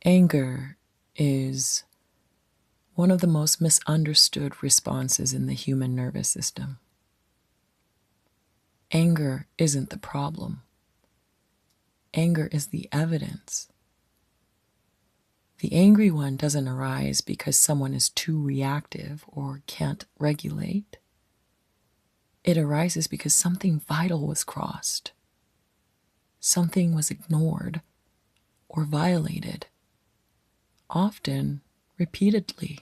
Anger is one of the most misunderstood responses in the human nervous system. Anger isn't the problem. Anger is the evidence. The angry one doesn't arise because someone is too reactive or can't regulate. It arises because something vital was crossed. Something was ignored or violated, often repeatedly.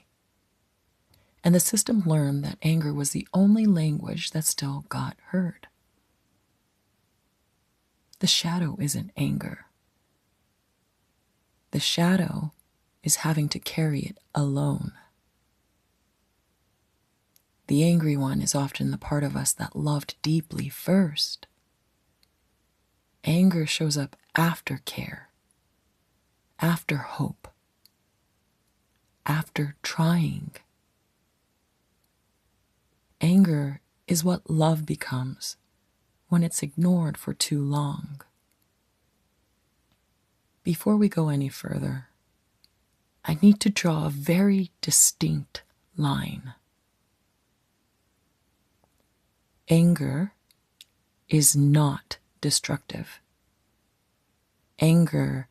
And the system learned that anger was the only language that still got heard. The shadow isn't anger. The shadow is having to carry it alone. The angry one is often the part of us that loved deeply first. Anger shows up after care, after hope, after trying. Anger is what love becomes when it's ignored for too long. Before we go any further, I need to draw a very distinct line. Anger is not destructive. Anger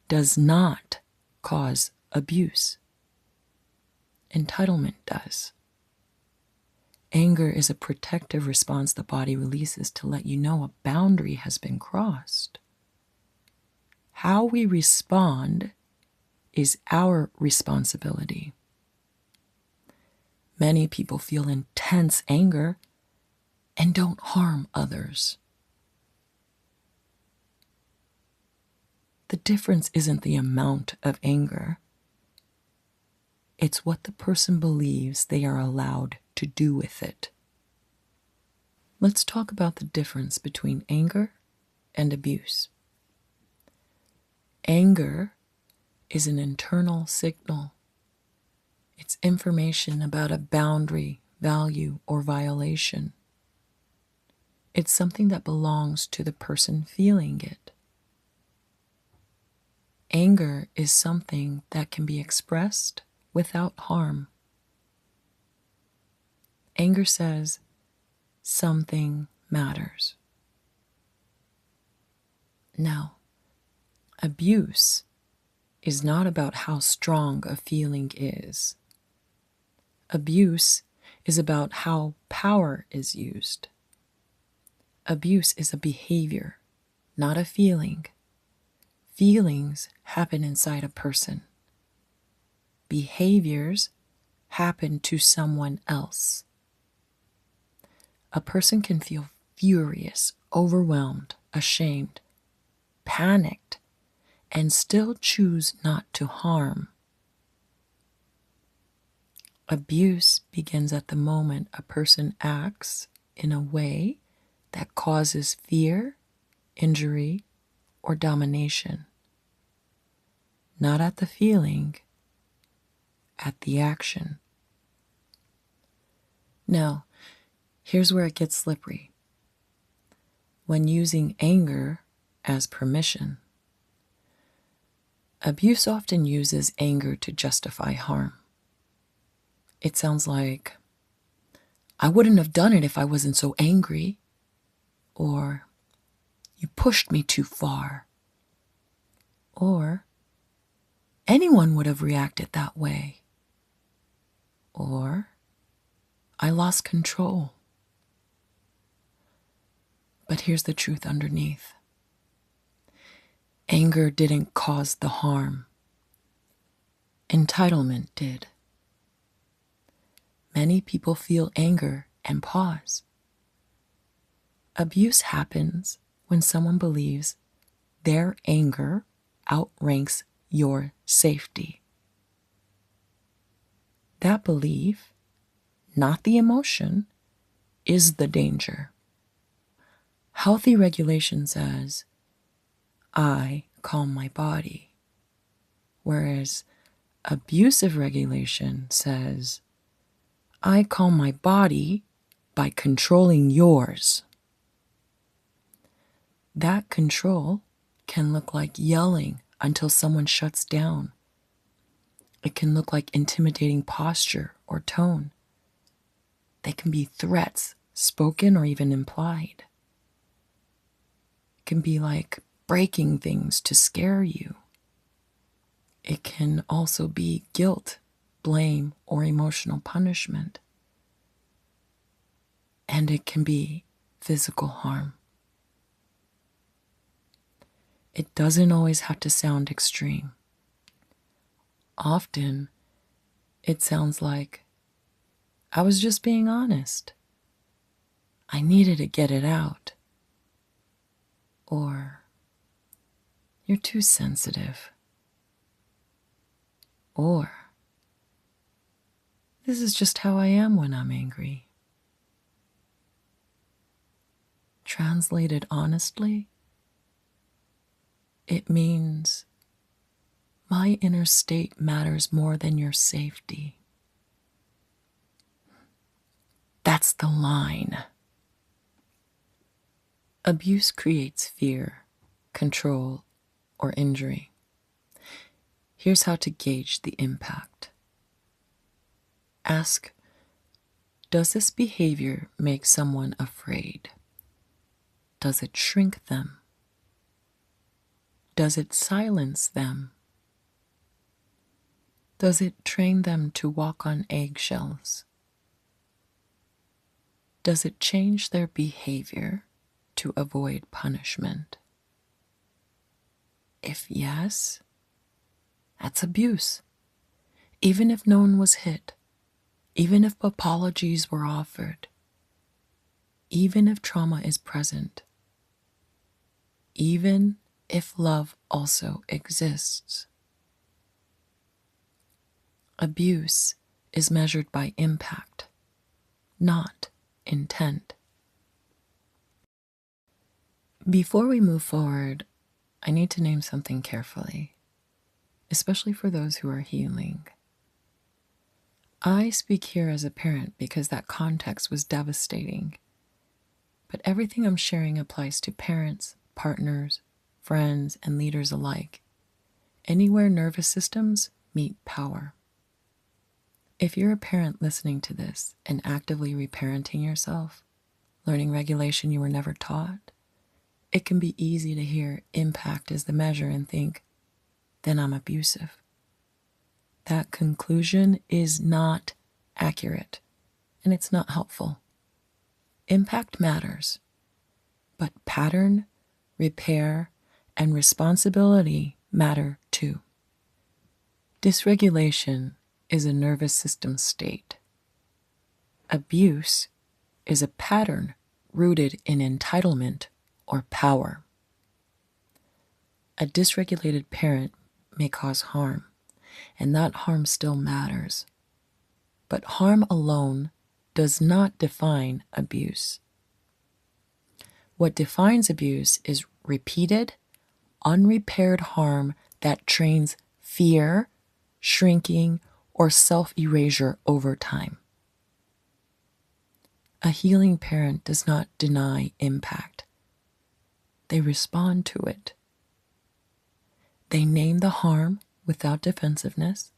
does not cause abuse. Entitlement does. Anger is a protective response the body releases to let you know a boundary has been crossed. How we respond is our responsibility. Many people feel intense anger and don't harm others. The difference isn't the amount of anger. It's what the person believes they are allowed to do with it. Let's talk about the difference between anger and abuse. Anger is an internal signal. It's information about a boundary, value, or violation. It's something that belongs to the person feeling it. Anger is something that can be expressed without harm. Anger says something matters. Now, abuse is not about how strong a feeling is. Abuse is about how power is used. Abuse is a behavior, not a feeling. Feelings happen inside a person. Behaviors happen to someone else. A person can feel furious, overwhelmed, ashamed, panicked, and still choose not to harm. Abuse begins at the moment a person acts in a way that causes fear, injury, or domination. Not at the feeling, at the action. Now, here's where it gets slippery. When using anger as permission, abuse often uses anger to justify harm. It sounds like, I wouldn't have done it if I wasn't so angry. Or, you pushed me too far. Or, anyone would have reacted that way. Or, I lost control. But here's the truth underneath. Anger didn't cause the harm. Entitlement did. Many people feel anger and pause. Abuse happens when someone believes their anger outranks your safety. That belief, not the emotion, is the danger. Healthy regulation says, I calm my body, whereas abusive regulation says, I calm my body by controlling yours. That control can look like yelling until someone shuts down It can look like intimidating posture or tone. They can be threats, spoken or even implied. It can be like breaking things to scare you. It can also be guilt, blame, or emotional punishment. And it can be physical harm. It doesn't always have to sound extreme. Often, it sounds like, I was just being honest. I needed to get it out. Or, you're too sensitive. Or, this is just how I am when I'm angry. Translated honestly, it means my inner state matters more than your safety. That's the line. Abuse creates fear, control, or injury. Here's how to gauge the impact. Ask, does this behavior make someone afraid? Does it shrink them? Does it silence them? Does it train them to walk on eggshells? Does it change their behavior to avoid punishment? If yes, that's abuse. Even if no one was hit, even if apologies were offered, even if trauma is present, even if love also exists. Abuse is measured by impact, not intent. Before we move forward, I need to name something carefully, especially for those who are healing. I speak here as a parent because that context was devastating, but everything I'm sharing applies to parents, partners, friends, and leaders alike, anywhere nervous systems meet power. If you're a parent listening to this and actively reparenting yourself, learning regulation you were never taught, it can be easy to hear impact as the measure and think, then I'm abusive. That conclusion is not accurate, and it's not helpful. Impact matters, but pattern, repair, and responsibility matter too. Dysregulation is a nervous system state. Abuse is a pattern rooted in entitlement or power. A dysregulated parent may cause harm, and that harm still matters. But harm alone does not define abuse. What defines abuse is repeated, unrepaired harm that trains fear, shrinking, or self-erasure over time. A healing parent does not deny impact. They respond to it. They name the harm without defensiveness.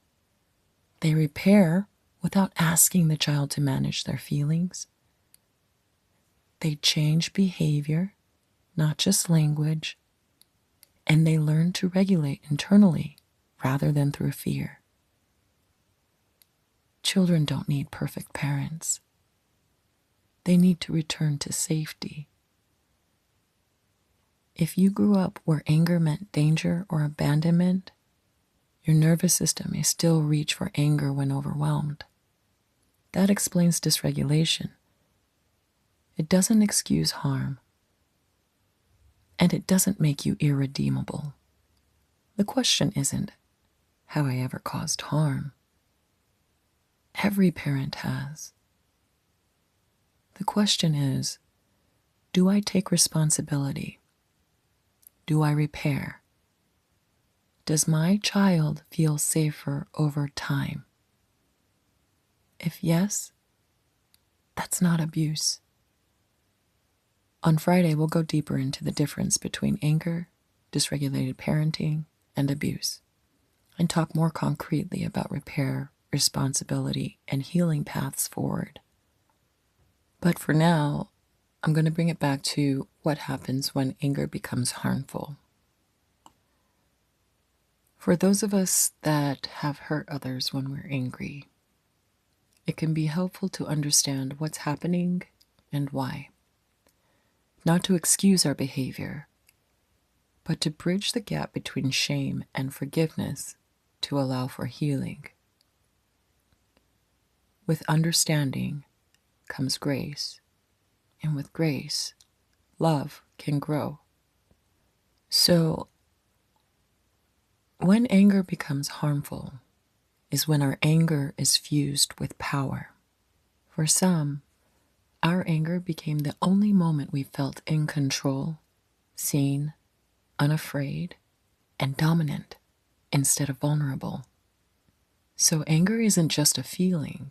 They repair without asking the child to manage their feelings. They change behavior, not just language, and they learn to regulate internally rather than through fear. Children don't need perfect parents. They need to return to safety. If you grew up where anger meant danger or abandonment, your nervous system may still reach for anger when overwhelmed. That explains dysregulation. It doesn't excuse harm, and it doesn't make you irredeemable. The question isn't, have I ever caused harm? Every parent has. The question is, do I take responsibility? Do I repair? Does my child feel safer over time? If yes, that's not abuse. On Friday, we'll go deeper into the difference between anger, dysregulated parenting, and abuse. I and talk more concretely about repair, responsibility, and healing paths forward. But for now, I'm going to bring it back to what happens when anger becomes harmful. For those of us that have hurt others when we're angry, it can be helpful to understand what's happening and why. Not to excuse our behavior, but to bridge the gap between shame and forgiveness to allow for healing. With understanding comes grace, and with grace, love can grow. So, when anger becomes harmful is when our anger is fused with power. For some, our anger became the only moment we felt in control, seen, unafraid, and dominant instead of vulnerable. So anger isn't just a feeling.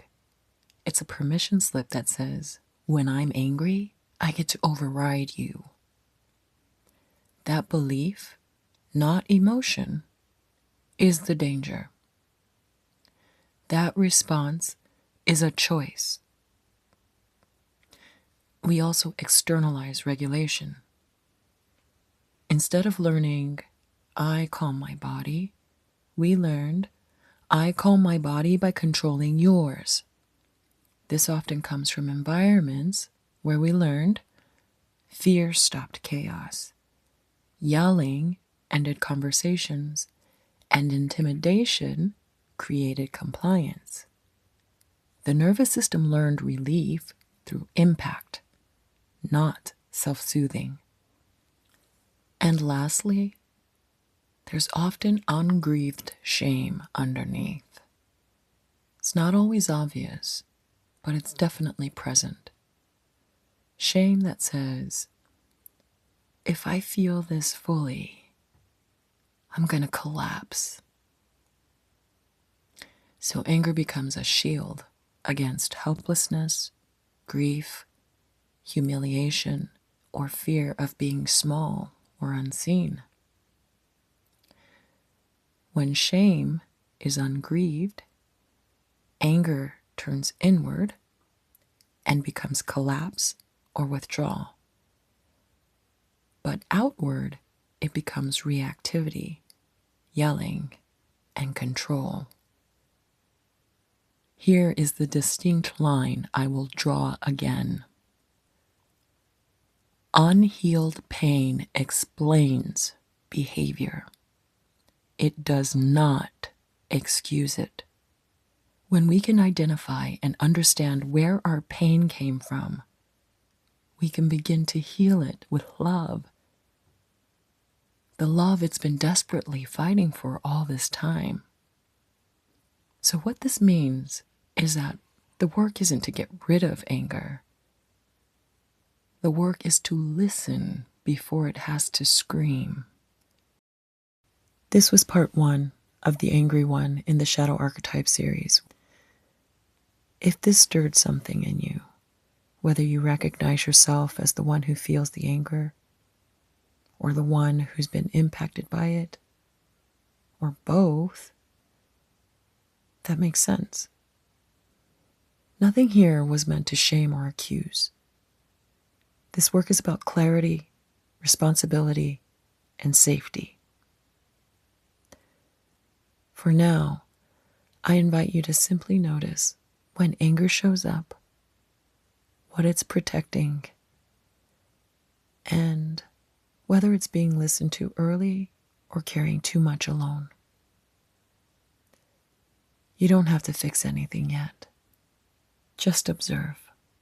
It's a permission slip that says, when I'm angry, I get to override you. That belief, not emotion, is the danger. That response is a choice. We also externalize regulation. Instead of learning, I calm my body, we learned, I calm my body by controlling yours. This often comes from environments where we learned, fear stopped chaos, yelling ended conversations, and intimidation created compliance. The nervous system learned relief through impact, not self-soothing. And lastly, there's often ungrieved shame underneath. It's not always obvious, but it's definitely present. Shame that says, if I feel this fully, I'm going to collapse. So anger becomes a shield against helplessness, grief, humiliation, or fear of being small or unseen. When shame is ungrieved, anger turns inward and becomes collapse or withdrawal. But outward, it becomes reactivity, yelling, and control. Here is the distinct line I will draw again. Unhealed pain explains behavior. It does not excuse it. When we can identify and understand where our pain came from, we can begin to heal it with love. The love it's been desperately fighting for all this time. So what this means is that the work isn't to get rid of anger. The work is to listen before it has to scream. This was part 1 of The Angry One in the Shadow Archetypes series. If this stirred something in you, whether you recognize yourself as the one who feels the anger, or the one who's been impacted by it, or both, that makes sense. Nothing here was meant to shame or accuse. This work is about clarity, responsibility, and safety. For now, I invite you to simply notice when anger shows up, what it's protecting, and whether it's being listened to early or carrying too much alone. You don't have to fix anything yet. Just observe.